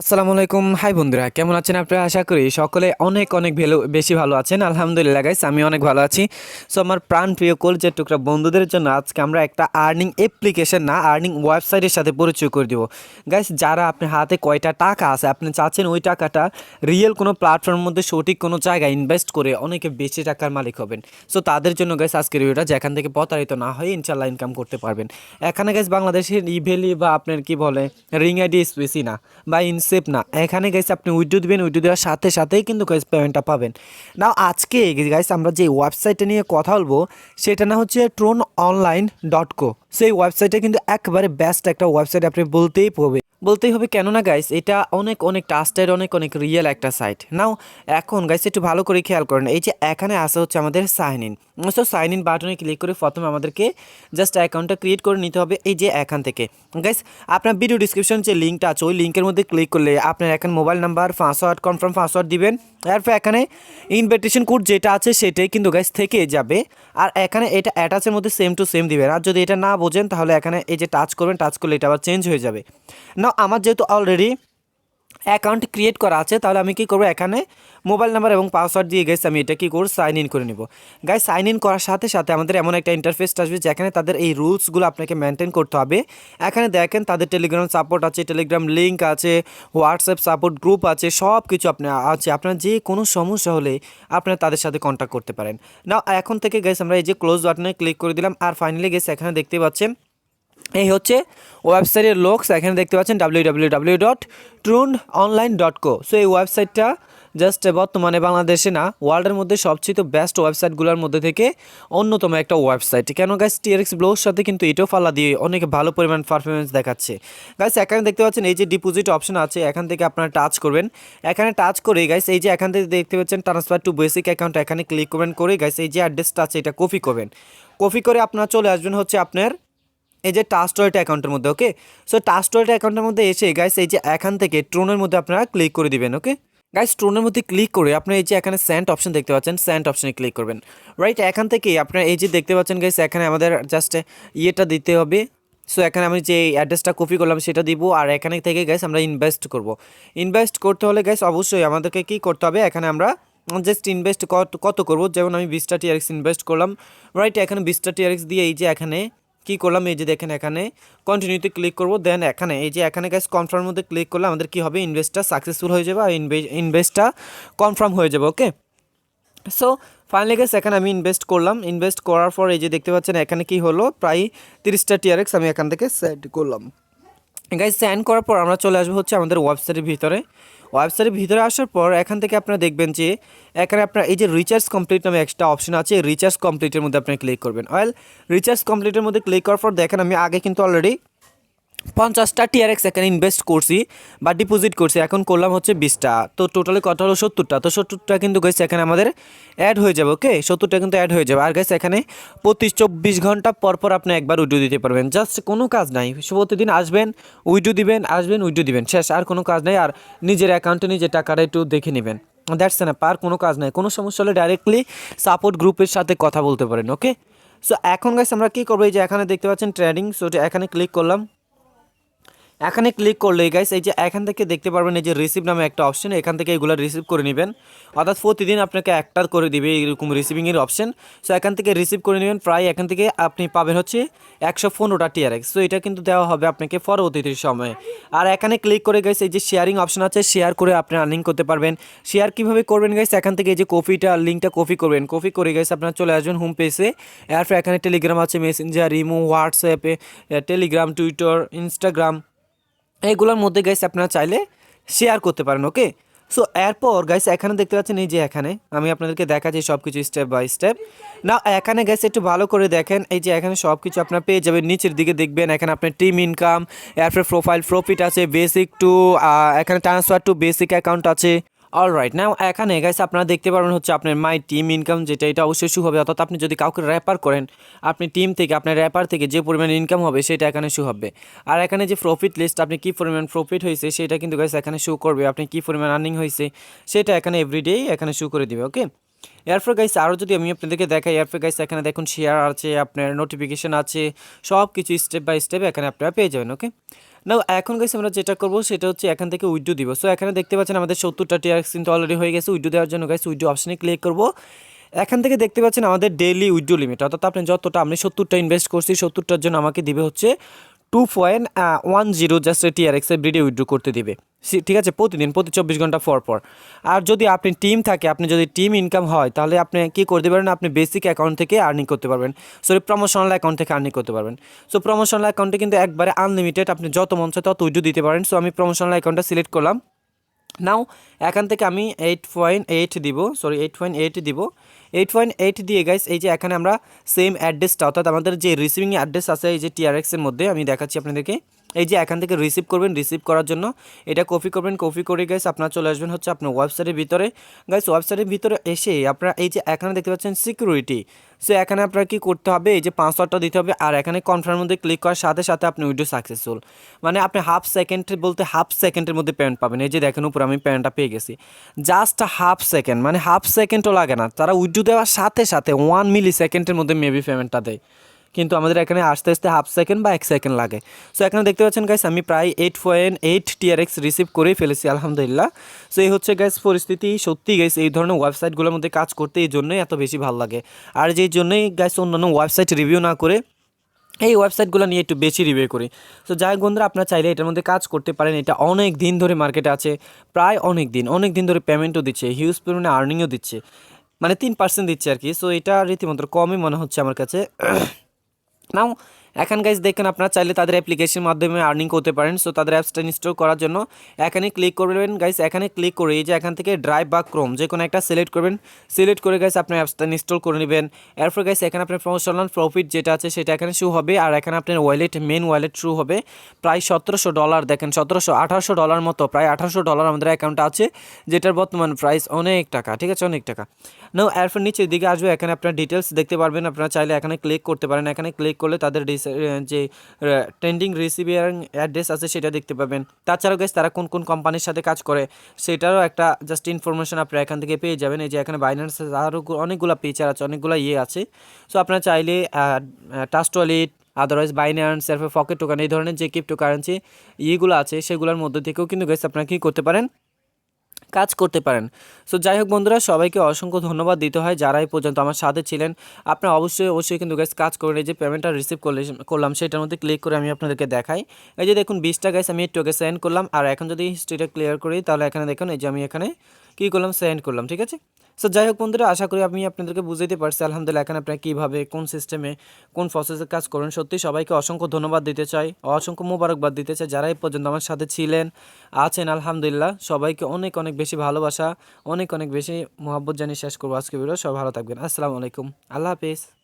আসসালামু আলাইকুম। হাই বন্ধুরা, কেমন আছেন আপনারা? আশা করি সকলে অনেক অনেক বেশি ভালো আছেন। আলহামদুলিল্লাহ গাইস, আমি অনেক ভালো আছি। সো আমার প্রাণ প্রিয় কলজের টুকরা বন্ধুদের জন্য আজকে আমরা একটা আর্নিং অ্যাপ্লিকেশন না, আর্নিং ওয়েবসাইটের সাথে পরিচয় করে দিব। গাইস, যারা আপনার হাতে কয়টা টাকা আছে, আপনি চাচ্ছেন ওই টাকাটা রিয়েল কোনো প্ল্যাটফর্মের মধ্যে সঠিক কোনো জায়গায় ইনভেস্ট করে অনেকে বেশি টাকার মালিক হবেন। সো তাদের জন্য গাইস আজকের ভিডিওটা, যেখান থেকে প্রতারিত না হয়ে ইনশাল্লাহ ইনকাম করতে পারবেন। এখানে গাইস বাংলাদেশের ইভেলি বা আপনার কি বলে রিং আইডি স্পেসি না বা ইনসেপ না, এখানে গাইস আপনি উইথড্র দিবেন, উইথড্র দেওয়ার সাথে সাথেই কিন্তু গাইস পেমেন্টটা পাবেন। নাও আজকে গাইস আমরা যে ওয়েবসাইটটা নিয়ে কথা বলবো সেটা না হচ্ছে trononline.co। সেই ওয়েবসাইটটা কিন্তু একেবারে বেস্ট একটা ওয়েবসাইট আপনি বলতেই হবে কেননা গাইস এটা অনেক অনেক ট্রাস্টেড, অনেক অনেক রিয়েল একটা সাইট। নাও এখন গাইস একটু ভালো করে খেয়াল করেন, এই যে এখানে আসা হচ্ছে আমাদের sign in. So sign in বাটনে ক্লিক করে প্রথমে আমাদেরকে জাস্ট অ্যাকাউন্টটা ক্রিয়েট করে নিতে হবে। এই যে এখান থেকে গাইস আপনার ভিডিও ডিসক্রিপশন যে লিঙ্কটা আছে ওই লিঙ্কের মধ্যে ক্লিক করলে আপনার এখানে mobile number, password, confirm password দিবেন। এরপর এখানে ইনভিটেশন কোড যেটা আছে সেটাই কিন্তু গাইস থেকে যাবে। আর এখানে এটা অ্যাটাচের মধ্যে সেম টু সেম দিবেন। আর যদি এটা না বোঝেন তাহলে এখানে এই যে টাচ করবেন, টাচ করলে এটা আবার চেঞ্জ হয়ে যাবে। না আমার যেহেতু অলরেডি অ্যাকাউন্ট ক্রিয়েট করা আছে, তাহলে আমি কী করবো, এখানে মোবাইল নাম্বার এবং পাসওয়ার্ড দিয়ে গেছি আমি এটা কী করব, সাইন ইন করে নেব। গাইস সাইন ইন করার সাথে সাথে আমাদের এমন একটা ইন্টারফেস আসবে যেখানে তাদের এই রুলসগুলো আপনাকে মেনটেন করতে হবে। এখানে দেখেন তাদের টেলিগ্রাম সাপোর্ট আছে, টেলিগ্রাম লিঙ্ক আছে, হোয়াটসঅ্যাপ সাপোর্ট গ্রুপ আছে, সব কিছু আপনার আছে। আপনার যে কোনো সমস্যা হলে আপনারা তাদের সাথে কন্ট্যাক্ট করতে পারেন। না এখন থেকে গাইস আমরা এই যে ক্লোজ বাটনে ক্লিক করে দিলাম। আর ফাইনালি গেছে এখানে দেখতে পাচ্ছেন এই হচ্ছে ওয়েবসাইটের লোকস। এখানে দেখতে পাচ্ছেন www.trononline.co। সো এই ওয়েবসাইটটা জাস্ট বর্তমানে বাংলাদেশে না, ওয়ার্ল্ডের মধ্যে সবচেয়ে বেস্ট ওয়েবসাইটগুলোর মধ্যে থেকে অন্যতম একটা ওয়েবসাইট। কেন গাইস, টিআরএক্স ব্লোর সাথে কিন্তু এটাও ফালা দিয়ে অনেক ভালো পরিমাণ পারফরমেন্স দেখাচ্ছে। গাইস এখানে দেখতে পাচ্ছেন এই যে ডিপোজিট অপশন আছে, এখান থেকে আপনারা টাচ করবেন। এখানে টাচ করে গাইস এই যে এখান থেকে দেখতে পাচ্ছেন ট্রান্সফার টু বেসিক অ্যাকাউন্ট, এখানে ক্লিক করবেন। করে গাইস এই যে অ্যাড্রেসটা আছে এটা কপি করবেন। কপি করে আপনারা চলে আসবেন হচ্ছে আপনার এই যে ট্রাস্টওয়ালেট অ্যাকাউন্টের মধ্যে। ওকে, সো ট্রাস্টওয়ালেট অ্যাকাউন্টের মধ্যে এসে গাইস এই যে এখান থেকে ট্রোনের মধ্যে আপনারা ক্লিক করে দিবেন। ওকে গাইস, ট্রোনের মধ্যে ক্লিক করে আপনারা এই যে এখানে সেন্ড অপশন দেখতে পাচ্ছেন, সেন্ড অপশনে ক্লিক করবেন। রাইট, এখান থেকে আপনারা এই যে দেখতে পাচ্ছেন গাইস এখানে আমাদের জাস্ট ইয়েটা দিতে হবে। সো এখানে আমি যে অ্যাড্রেসটা কপি করলাম সেটা দিব। আর এখানে থেকে গাইস আমরা ইনভেস্ট করব। ইনভেস্ট করতে হলে গাইস অবশ্যই আমাদেরকে কী করতে হবে, এখানে আমরা জাস্ট ইনভেস্ট কত করব, যেমন আমি 20টা টিআরএক্স ইনভেস্ট করলাম। রাইট, এখানে 20টা টিআরএক্স দিয়ে এই যে এখানে কী করলাম, এই যে দেখেন এখানে কন্টিনিউতে ক্লিক করব। দেন এখানে এই যে এখানে গাইস কনফার্মের মধ্যে ক্লিক করলে আমাদের কী হবে, ইনভেস্টটা সাকসেসফুল হয়ে যাবে আর ইনভেস্টটা কনফার্ম হয়ে যাবে। ওকে, সো ফাইনালি গাইস এখানে আমি ইনভেস্ট করলাম। ইনভেস্ট করার পর এই যে দেখতে পাচ্ছেন এখানে কি হলো, প্রায় 30টা টিআরএক্স আমি এখান থেকে সেট করলাম। গাইস সেন্ড করার পর আমরা চলে আসবো হচ্ছে আমাদের ওয়েবসাইটের ভিতরে। ওয়েবসাইটের ভিতরে আসার পর এখান থেকে আপনারা দেখবেন যে এখানে আপনার এই যে রিচার্জ কমপ্লিট নামে একটা অপশন আছে, রিচার্জ কমপ্লিটের মধ্যে আপনি ক্লিক করবেন। রিচার্জ কমপ্লিটের মধ্যে ক্লিক করার পর দেখেন আমি আগে কিন্তু অলরেডি 50টা টিআরএক্স এখানে ইনভেস্ট করছি বা ডিপোজিট করছি, এখন করলাম হচ্ছে 20টা। তো টোটালি কত হলো 70টা। তো 70টা কিন্তু গাইস এখানে আমাদের অ্যাড হয়ে যাবে। ওকে, 70টা কিন্তু অ্যাড হয়ে যাবে। আর গাইস এখানে প্রতি 24 ঘন্টা পর পর আপনি একবার উইড্রো দিতে পারবেন। জাস্ট কোনো কাজ নাই, প্রতিদিন আসবেন, উইড্রো দিবেন, আসবেন, উইড্রো দিবেন, শেষ। আর কোনো কাজ নাই। আর নিজের অ্যাকাউন্টে নিজের টাকাটা একটু দেখে নেবেন, দ্যাটস না, আর কোনো কাজ নাই। কোনো সমস্যা হলে ডাইরেক্টলি সাপোর্ট গ্রুপের সাথে কথা বলতে পারেন। ওকে, সো এখন গাইস আমরা কী করবো, এই যে এখানে দেখতে পাচ্ছেন ট্রেডিং, সো এখানে ক্লিক করলাম। এখানে ক্লিক করলে গাইস এই যে এখান থেকে দেখতে পারবেন এই যে রিসিভ নামে একটা অপশন, এখান থেকে এগুলো রিসিভ করে নেবেন। অর্থাৎ প্রতিদিন আপনাকে একটা করে দিবে এরকম রিসিভিংয়ের অপশন। সো এখান থেকে রিসিভ করে নেবেন। প্রায় এখান থেকে আপনি পাবেন হচ্ছে 115টা টিআরএক্স। সো এটা কিন্তু দেওয়া হবে আপনাকে পরবর্তী সময়ে। আর এখানে ক্লিক করে গাইস এই যে শেয়ারিং অপশন আছে, শেয়ার করে আপনি আর্নিং করতে পারবেন। শেয়ার কীভাবে করবেন গাইস, এখান থেকে এই যে লিঙ্কটা কপি করবেন। কপি করে গাইস আপনারা চলে আসবেন হোম পেজে। এরপর এখানে টেলিগ্রাম আছে, মেসেঞ্জার, ইমো, হোয়াটসঅ্যাপে, টেলিগ্রাম, টুইটার, ইনস্টাগ্রাম, এইগুলোর মধ্যে গাইস আপনারা চাইলে শেয়ার করতে পারেন। ওকে, সো এরপর গাইস এখানে দেখতে পাচ্ছেন এই যে এখানে আমি আপনাদেরকে দেখাচ্ছি সব কিছু স্টেপ বাই স্টেপ। না এখানে গাইস একটু ভালো করে দেখেন, এই যে এখানে সব কিছু আপনারা পেয়ে যাবেন। নিচের দিকে দেখবেন এখানে আপনার টিম ইনকাম, এরপর প্রোফাইল প্রফিট আছে, বেসিক টু এখানে ট্রান্সফার টু বেসিক অ্যাকাউন্ট আছে। অলরাইট, নাও এখানে গাইস আপনারা দেখতে পারবেন হচ্ছে আপনার মাই টিম ইনকাম, যেটা এটা অবশ্যই শু হবে। অর্থাৎ আপনি যদি কাউকে র্যাপার করেন, আপনি টিম থেকে আপনার র্যাপার থেকে যে পরিমাণ ইনকাম হবে সেটা এখানে শু হবে। আর এখানে যে প্রফিট লিস্ট, আপনি কী পরিমাণ প্রফিট হয়েছে সেটা কিন্তু গাইস এখানে শু করবে। আপনি কী পরিমাণ আর্নিং হয়েছে সেটা এখানে এভরিডেই এখানে শু করে দিবে। ওকে, এরপর গাইস আরও যদি আমি আপনাদেরকে দেখাই, এরপর গাইস এখানে দেখুন শেয়ার আছে, আপনার নোটিফিকেশন আছে, সব কিছু স্টেপ বাই স্টেপ এখানে আপনারা পেয়ে যাবেন। ওকে, না এখন গাইস আমরা যেটা করব সেটা হচ্ছে এখান থেকে উইথড্র দিব। সো এখানে দেখতে পাচ্ছেন আমাদের 70টা টিআরএক্স কিন্তু অলরেডি হয়ে গেছে। উইথড্র দেওয়ার জন্য গাইস উইথড্র অপশনে ক্লিক করব। এখান থেকে দেখতে পাচ্ছেন আমাদের ডেইলি উইথড্র লিমিট, অর্থাৎ আপনি যতটা, আমি 70টা ইনভেস্ট করছি 70টার জন্য আমাকে দিবে হচ্ছে 2.10 জাস্ট টিআরএক্স এর ভিডিও উইথড্র করতে দিবে, ঠিক আছে, প্রতিদিন, প্রতি 24 ঘন্টা পর পর। আর যদি আপনি টিম থাকে, আপনি যদি টিম ইনকাম হয়, তাহলে আপনি কী করতে পারেন, আপনি বেসিক অ্যাকাউন্ট থেকে আর্নিং করতে পারবেন, সরি প্রমোশনাল অ্যাকাউন্ট থেকে আর্নিং করতে পারবেন। সো প্রমোশনাল অ্যাকাউন্টে কিন্তু একবারে আনলিমিটেড, আপনি যত মন চায় তত উইথড্র দিতে পারেন। সো আমি প্রমোশনাল অ্যাকাউন্টটা সিলেক্ট করলাম। নাও এখান থেকে আমি 8.8 দিব, সরি 8.8 দিব। 8.8 দিয়ে গাইস এই যে এখানে আমরা সেম অ্যাড্রেসটা, অর্থাৎ আমাদের যে রিসিভিং অ্যাড্রেস আছে এই যে টিআরএক্সের মধ্যে, আমি দেখাচ্ছি আপনাদেরকে। এই যে এখান থেকে রিসিভ করবেন, রিসিভ করার জন্য এটা কপি করবেন, কপি করে গাইস আপনারা চলে আসবেন হচ্ছে আপনার ওয়েবসাইটের ভিতরে। গাইস ওয়েবসাইটের ভিতরে এসে আপনারা এই যে এখানে দেখতে পাচ্ছেন সিকিউরিটি, সো এখানে আপনার কী করতে হবে, এই যে পাসওয়ার্ডটা দিতে হবে, আর এখানে কনফার্মের মধ্যে ক্লিক করার সাথে সাথে আপনি উইথড্র সাকসেসফুল, মানে আপনি হাফ সেকেন্ডের মধ্যে পেমেন্ট পাবেন। এই যে দেখেন উপরে আমি পেমেন্টটা পেয়ে গেছি, জাস্ট হাফ সেকেন্ড, মানে হাফ সেকেন্ডও লাগে না, তারা উইথড্র দেওয়ার সাথে সাথে 1 মিলি সেকেন্ডের মধ্যে মেবি পেমেন্টটা দেয়, কিন্তু আমাদের এখানে আসতে আসতে হাফ সেকেন্ড বা 1 সেকেন্ড লাগে। সো এখানে দেখতে পাচ্ছেন গাইস আমি প্রায় 8.8 টিআরএক্স রিসিভ করেই ফেলেছি আলহামদুলিল্লাহ। সো এই হচ্ছে গাইস পরিস্থিতি। সত্যি গাইস এই ধরনের ওয়েবসাইটগুলোর মধ্যে কাজ করতে এই জন্যই এত বেশি ভালো লাগে, আর যেই জন্যই গাইস অন্যান্য ওয়েবসাইট রিভিউ না করে এই ওয়েবসাইটগুলো নিয়ে একটু বেশি রিভিউ করি। তো যাই হোক বন্ধুরা, আপনারা চাইলে এটার মধ্যে কাজ করতে পারেন। এটা অনেক দিন ধরে মার্কেটে আছে, প্রায় অনেক দিন ধরে পেমেন্টও দিচ্ছে, হিউজ পরিমাণে আর্নিংও দিচ্ছে, মানে 3% দিচ্ছে আর কি। সো এটা রীতিমতো কমই মনে হচ্ছে আমার কাছে। নাও এখন গাইজ দেখেন, আপনারা চাইলে তাদের অ্যাপ্লিকেশনের মাধ্যমে আর্নিং করতে পারেন। সো তাদের অ্যাপসটা ইনস্টল করার জন্য এখানে ক্লিক করবেন গাইজ। এখানে ক্লিক করে এই যে এখান থেকে ড্রাইভ বা ক্রোম যে কোনো একটা সিলেক্ট করবেন। সিলেক্ট করে গাইজ আপনার অ্যাপসটা ইনস্টল করে নেবেন। এরপর গাইজ এখানে আপনার প্রমোশনাল প্রফিট যেটা আছে সেটা এখানে শো হবে, আর এখানে আপনার মেন ওয়ালেট শো হবে। প্রায় $1700, দেখেন $1800 মতো, প্রায় $1800 আমাদের অ্যাকাউন্টে আছে, যেটার বর্তমান প্রাইস অনেক টাকা, ঠিক আছে, অনেক টাকা। নাও এরপর নিচের দিকে আসবে, এখানে আপনার ডিটেলস দেখতে পারবেন। আপনারা চাইলে এখানে ক্লিক করতে পারেন। এখানে ক্লিক করলে তাদের যে ট্রেন্ডিং রিসিভিয়ার অ্যাড্রেস আছে সেটা দেখতে পাবেন। তাছাড়াও গাইস তারা কোন কোন কোম্পানির সাথে কাজ করে সেটারও একটা জাস্ট ইনফরমেশন আপনারা এখান থেকে পেয়ে যাবেন। এই যে এখানে বাইন্যান্স আরও অনেকগুলো ফিচার আছে, অনেকগুলো আছে। সো আপনারা চাইলে ট্রাস্ট ওয়ালেট, আদারওয়াইজ বাইন্যান্স, এরপর পকেট টোকেন, এই ধরনের যে ক্রিপ্টো কারেন্সি ইয়েগুলো আছে সেগুলোর মধ্যে থেকেও কিন্তু গাইস আপনারা কী করতে পারেন, কাজ করতে পারেন। সো যাই হোক বন্ধুরা, সবাইকে অসংখ্য ধন্যবাদ দিতে হয় যারা এই পর্যন্ত আমার সাথে ছিলেন। আপনারা অবশ্যই কিন্তু গাইস কাজ করেন। এই যে পেমেন্টটা রিসিভ করলাম সেটার মধ্যে ক্লিক করে আমি আপনাদেরকে দেখাই। এই যে দেখুন 20টা গাইস আমি একটু আগে সেন্ড করলাম, আর এখন যদি হিস্ট্রিটা ক্লিয়ার করি তাহলে এখানে দেখুন এই যে আমি এখানে কী করলাম, সেন্ড করলাম, ঠিক আছে। সো যাই হোক বন্ধুরা, আশা করি আমি আপনাদেরকে বুঝাইতে পারছি আলহামদুলিল্লাহ। এখানে আপনারা কীভাবে কোন সিস্টেমে কোন প্রসেসে কাজ করেন। সত্যি সবাইকে অসংখ্য ধন্যবাদ দিতে চাই, অসংখ্য মোবারকবাদ দিতে চাই যারা এই পর্যন্ত আমার সাথে ছিলেন আছেন। আলহামদুলিল্লাহ সবাইকে অনেক বেশি ভালোবাসা, অনেক বেশি মহব্বত জানিয়ে শেষ করবো আজকে ভিডিও। সব ভালো থাকবেন। আসসালামু আলাইকুম, আল্লাহ হাফিজ।